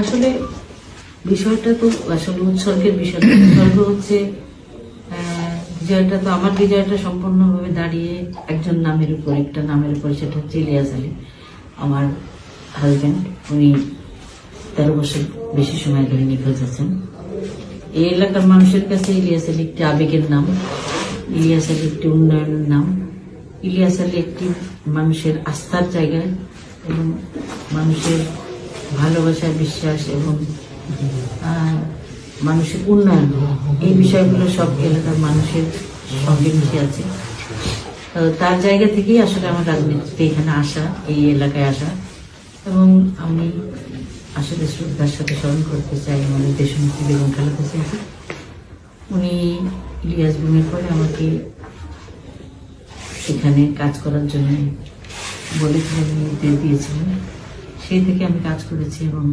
আসলে বিষয়টা তো আসলে উৎসর্গের বিষয় না। উৎসর্গ হচ্ছে বিজয়টা তো আমার বিজয়টা সম্পূর্ণভাবে দাঁড়িয়ে একজন নামের উপর, একটা নামের উপর, সেটা হচ্ছে ইলিয়াস আলী, আমার হাজবেন্ড। উনি 13 বছর বেশি সময় ধরে নিখোঁজ আছেন। এই এলাকার মানুষের কাছে ইলিয়াস আলী একটি আবেগের নাম, ইলিয়াস আলী একটি উন্নয়নের নাম, ইলিয়াস আলী একটি মানুষের আস্থার জায়গা এবং মানুষের ভালোবাসা, বিশ্বাস এবং মানুষের উন্নয়ন, এই বিষয়গুলো সব এলাকার মানুষের সঙ্গে মিশে আছে। তার জায়গা থেকেই আসলে আমার রাজনীতিতে এখানে আসা, এই এলাকায় আসা। এবং আমি আসলে শ্রদ্ধার সাথে স্মরণ করতে চাই আমাদের দেশনেত্রী বেগম খালেদা জিয়াকে। উনি ইলিয়াস গুমের পরে আমাকে এখানে কাজ করার জন্য বলেছিলেন, নির্দেশ দিয়েছিলেন। সেই থেকে আমি কাজ করেছি এবং